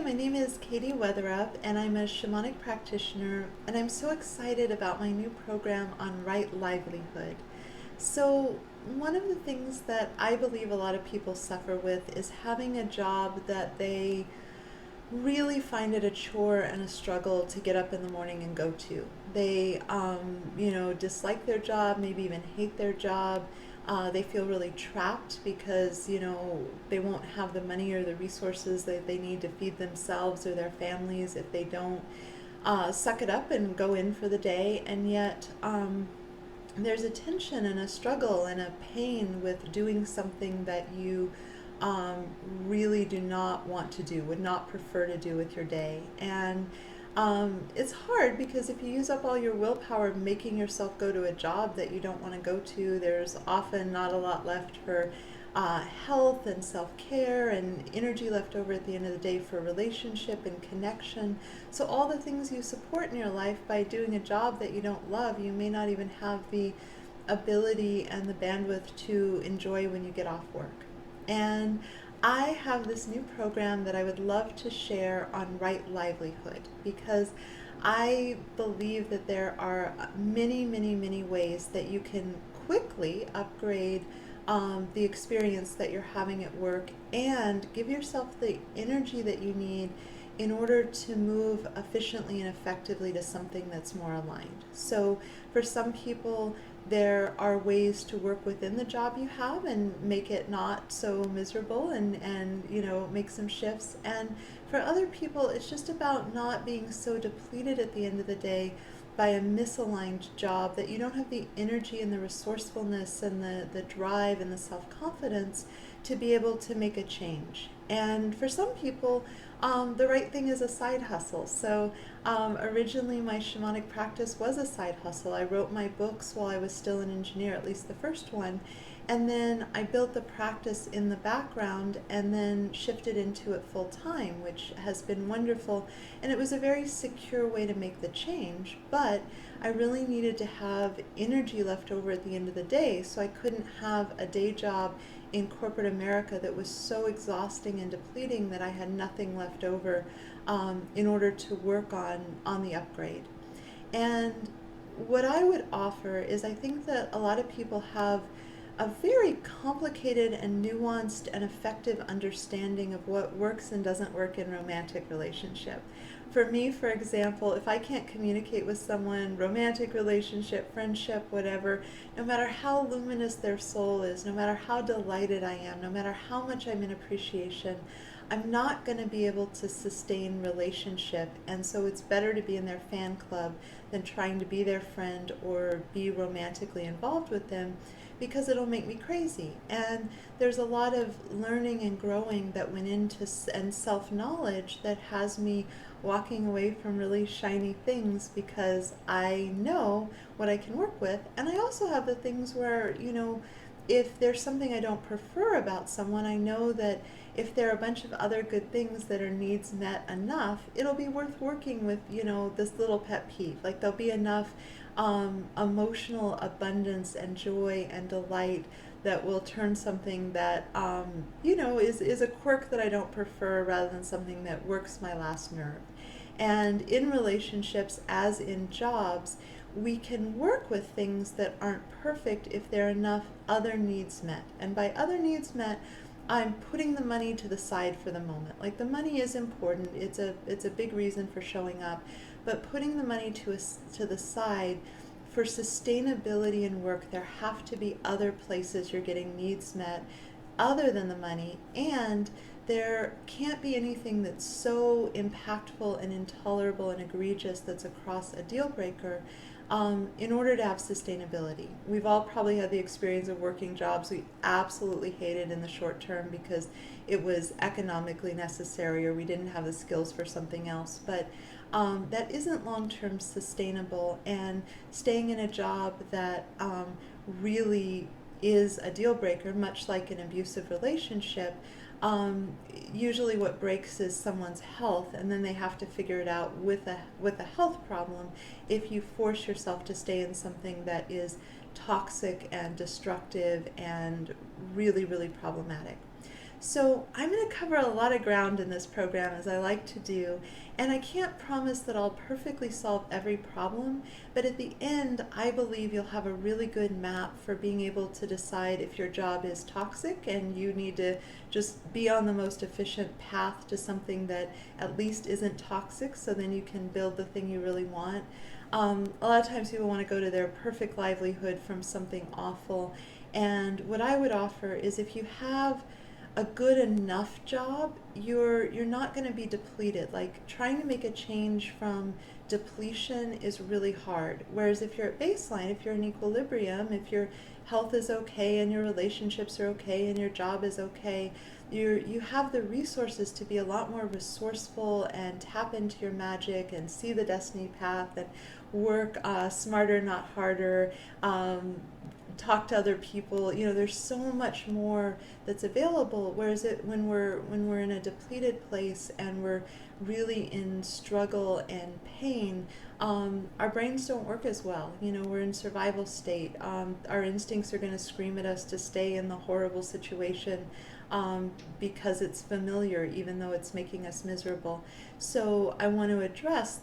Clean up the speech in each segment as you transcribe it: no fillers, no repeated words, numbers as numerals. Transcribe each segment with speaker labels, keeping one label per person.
Speaker 1: my name is Katie Weatherup, and I'm a shamanic practitioner, and I'm so excited about my new program on right livelihood. So, one of the things that I believe a lot of people suffer with is having a job that they really find it a chore and a struggle to get up in the morning and go to. They, dislike their job, maybe even hate their job. They feel really trapped because, they won't have the money or the resources that they need to feed themselves or their families if they don't suck it up and go in for the day. And yet, there's a tension and a struggle and a pain with doing something that you really do not want to do, would not prefer to do with your day. And it's hard because if you use up all your willpower making yourself go to a job that you don't want to go to, there's often not a lot left for health and self-care and energy left over at the end of the day for relationship and connection. So all the things you support in your life by doing a job that you don't love, you may not even have the ability and the bandwidth to enjoy when you get off work. And I have this new program that I would love to share on right livelihood because I believe that there are many, many, many ways that you can quickly upgrade the experience that you're having at work and give yourself the energy that you need in order to move efficiently and effectively to something that's more aligned. So for some people, there are ways to work within the job you have and make it not so miserable and make some shifts. And for other people, it's just about not being so depleted at the end of the day by a misaligned job that you don't have the energy and the resourcefulness and the drive and the self-confidence to be able to make a change. And for some people, the right thing is a side hustle. So originally my shamanic practice was a side hustle. I wrote my books while I was still an engineer, at least the first one. And then I built the practice in the background and then shifted into it full time, which has been wonderful. And it was a very secure way to make the change, but I really needed to have energy left over at the end of the day, so I couldn't have a day job in corporate America that was so exhausting and depleting that I had nothing left over in order to work on the upgrade. And what I would offer is I think that a lot of people have a very complicated and nuanced and effective understanding of what works and doesn't work in romantic relationship. For me, for example, if I can't communicate with someone, romantic relationship, friendship, whatever, no matter how luminous their soul is, no matter how delighted I am, no matter how much I'm in appreciation, I'm not going to be able to sustain relationship. And so it's better to be in their fan club than trying to be their friend or be romantically involved with them, because it'll make me crazy. And there's a lot of learning and growing that went into and self-knowledge that has me walking away from really shiny things because I know what I can work with. And I also have the things where, if there's something I don't prefer about someone, I know that if there are a bunch of other good things that are needs met enough, it'll be worth working with, this little pet peeve. Like there'll be enough emotional abundance and joy and delight that will turn something that, is a quirk that I don't prefer rather than something that works my last nerve. And in relationships, as in jobs, we can work with things that aren't perfect if there are enough other needs met. And by other needs met, I'm putting the money to the side for the moment. Like the money is important, it's a big reason for showing up, but putting the money to the side for sustainability in work, there have to be other places you're getting needs met other than the money, and there can't be anything that's so impactful and intolerable and egregious that's across a deal breaker in order to have sustainability. We've all probably had the experience of working jobs we absolutely hated in the short term because it was economically necessary or we didn't have the skills for something else, but that isn't long-term sustainable. And staying in a job that really is a deal breaker, much like an abusive relationship, usually what breaks is someone's health, and then they have to figure it out with a health problem if you force yourself to stay in something that is toxic and destructive and really, really problematic. So I'm going to cover a lot of ground in this program, as I like to do, and I can't promise that I'll perfectly solve every problem, but at the end, I believe you'll have a really good map for being able to decide if your job is toxic and you need to just be on the most efficient path to something that at least isn't toxic, so then you can build the thing you really want. A lot of times people want to go to their perfect livelihood from something awful, and what I would offer is if you have a good enough job, you're not going to be depleted. Like trying to make a change from depletion is really hard. Whereas if you're at baseline, if you're in equilibrium, if your health is okay and your relationships are okay and your job is okay, you have the resources to be a lot more resourceful and tap into your magic and see the destiny path and work smarter, not harder. Talk to other people. There's so much more that's available. Whereas when we're in a depleted place and we're really in struggle and pain, our brains don't work as well. We're in survival state. Our instincts are going to scream at us to stay in the horrible situation because it's familiar, even though it's making us miserable. So I want to address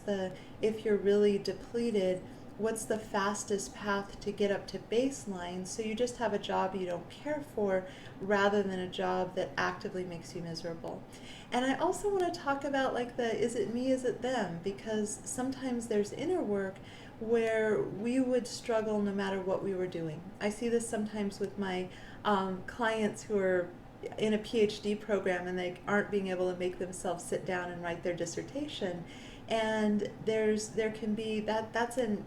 Speaker 1: if you're really depleted, what's the fastest path to get up to baseline so you just have a job you don't care for rather than a job that actively makes you miserable. And I also want to talk about like the is it me, is it them, because sometimes there's inner work where we would struggle no matter what we were doing. I see this sometimes with my clients who are in a PhD program and they aren't being able to make themselves sit down and write their dissertation, and there can be that's an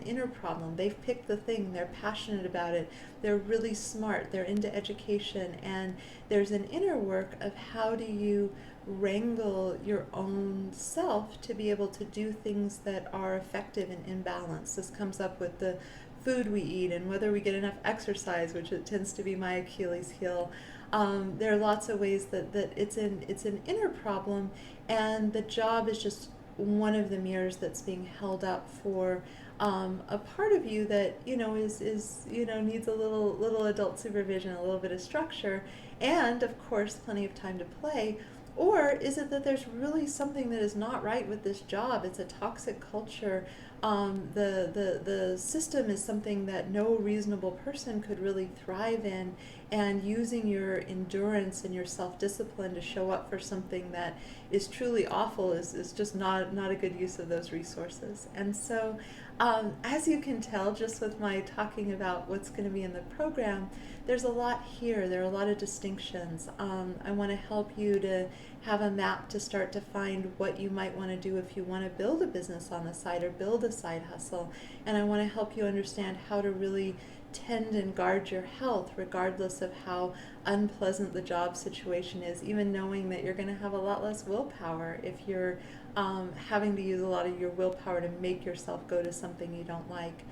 Speaker 1: inner problem. They've picked the thing, they're passionate about it, they're really smart, they're into education, and there's an inner work of how do you wrangle your own self to be able to do things that are effective and in balance. This comes up with the food we eat and whether we get enough exercise, which it tends to be my Achilles heel. There are lots of ways that it's an inner problem, and the job is just one of the mirrors that's being held up for a part of you that is needs a little adult supervision, a little bit of structure, and of course plenty of time to play. Or is it that there's really something that is not right with this job? It's a toxic culture. The system is something that no reasonable person could really thrive in, and using your endurance and your self-discipline to show up for something that is truly awful is just not a good use of those resources. And so as you can tell just with my talking about what's going to be in the program, there's a lot here. There are a lot of distinctions. I want to help you to have a map to start to find what you might want to do if you want to build a business on the side or build a side hustle. And I want to help you understand how to really tend and guard your health regardless of how unpleasant the job situation is, even knowing that you're going to have a lot less willpower if you're having to use a lot of your willpower to make yourself go to something you don't like.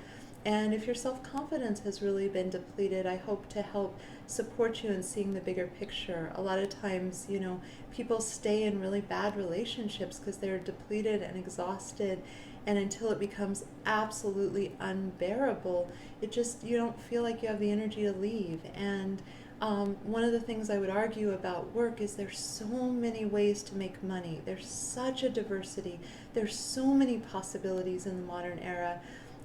Speaker 1: And if your self-confidence has really been depleted, I hope to help support you in seeing the bigger picture. A lot of times, people stay in really bad relationships because they're depleted and exhausted, and until it becomes absolutely unbearable, you don't feel like you have the energy to leave. And one of the things I would argue about work is there's so many ways to make money. There's such a diversity. There's so many possibilities in the modern era.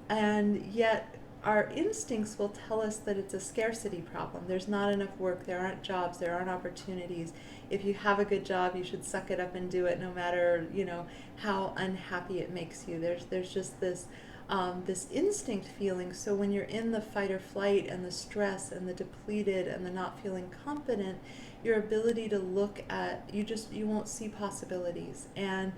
Speaker 1: And yet our instincts will tell us that it's a scarcity problem. There's not enough work, there aren't jobs, there aren't opportunities. If you have a good job, you should suck it up and do it no matter, how unhappy it makes you. There's just this instinct feeling. So when you're in the fight or flight and the stress and the depleted and the not feeling confident, your ability to look at, you won't see possibilities. And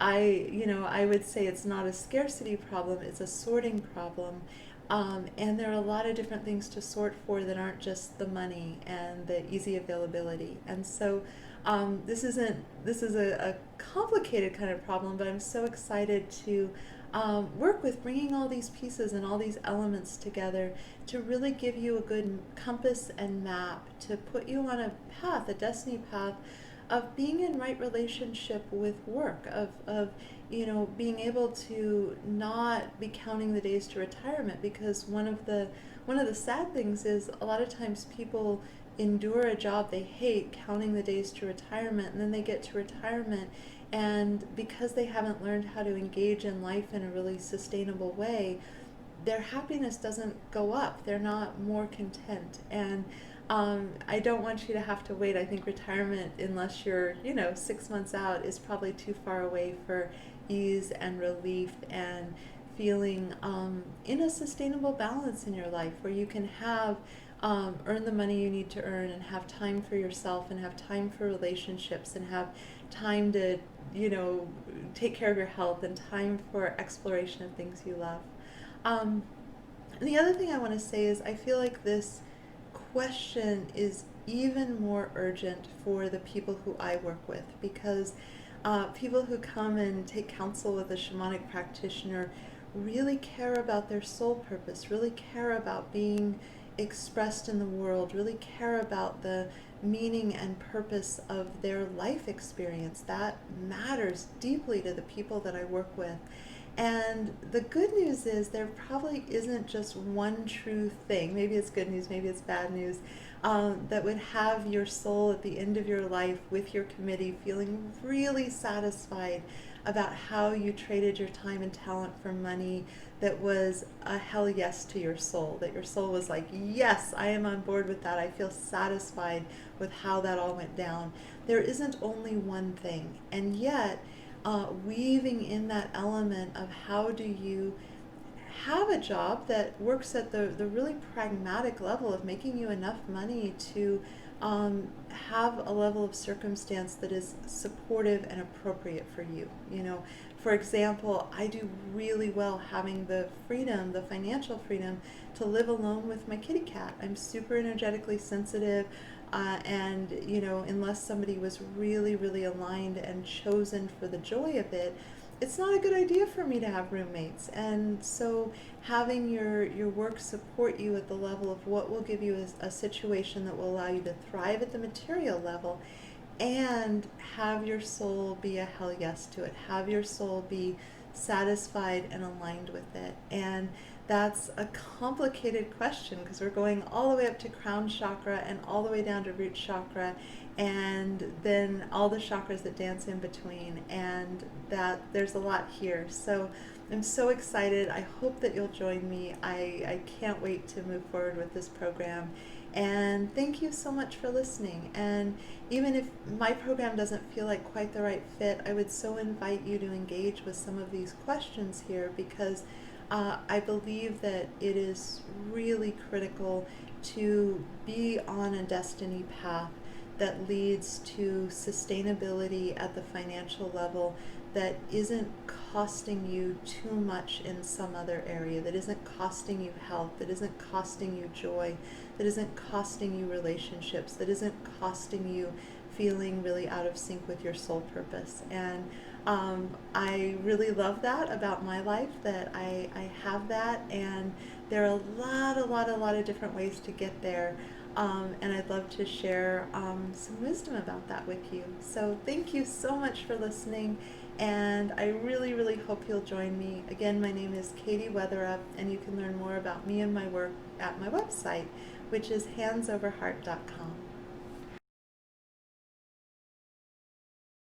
Speaker 1: I would say it's not a scarcity problem, it's a sorting problem. And there are a lot of different things to sort for that aren't just the money and the easy availability. And so this is a complicated kind of problem, but I'm so excited to work with bringing all these pieces and all these elements together to really give you a good compass and map to put you on a path, a destiny path, of being in right relationship with work, of being able to not be counting the days to retirement, because one of the sad things is a lot of times people endure a job they hate, counting the days to retirement, and then they get to retirement, and because they haven't learned how to engage in life in a really sustainable way, their happiness doesn't go up. They're not more content. And I don't want you to have to wait. I think retirement, unless you're, 6 months out, is probably too far away for ease and relief and feeling in a sustainable balance in your life where you can have earn the money you need to earn and have time for yourself and have time for relationships and have time to, take care of your health and time for exploration of things you love. And the other thing I want to say is I feel like this question is even more urgent for the people who I work with, because people who come and take counsel with a shamanic practitioner really care about their soul purpose, really care about being expressed in the world, really care about the meaning and purpose of their life experience. That matters deeply to the people that I work with. And the good news is there probably isn't just one true thing, maybe it's good news, maybe it's bad news, that would have your soul at the end of your life with your committee feeling really satisfied about how you traded your time and talent for money that was a hell yes to your soul, that your soul was like, yes, I am on board with that. I feel satisfied with how that all went down. There isn't only one thing. And yet, weaving in that element of how do you have a job that works at the really pragmatic level of making you enough money to have a level of circumstance that is supportive and appropriate for you. For example, I do really well having the freedom, the financial freedom, to live alone with my kitty cat. I'm super energetically sensitive. And unless somebody was really, really aligned and chosen for the joy of it, it's not a good idea for me to have roommates. And so having your work support you at the level of what will give you a situation that will allow you to thrive at the material level and have your soul be a hell yes to it, have your soul be satisfied and aligned with it. And that's a complicated question because we're going all the way up to crown chakra and all the way down to root chakra, and then all the chakras that dance in between, and that there's a lot here. So I'm so excited. I hope that you'll join me. I can't wait to move forward with this program. And thank you so much for listening. And even if my program doesn't feel like quite the right fit, I would so invite you to engage with some of these questions here, because I believe that it is really critical to be on a destiny path that leads to sustainability at the financial level that isn't costing you too much in some other area, that isn't costing you health, that isn't costing you joy, that isn't costing you relationships, that isn't costing you feeling really out of sync with your soul purpose. And I really love that about my life, that I have that, and there are a lot of different ways to get there. And I'd love to share some wisdom about that with you. So thank you so much for listening, and I really, really hope you'll join me. Again, my name is Katie Weatherup, and you can learn more about me and my work at my website, which is handsoverheart.com.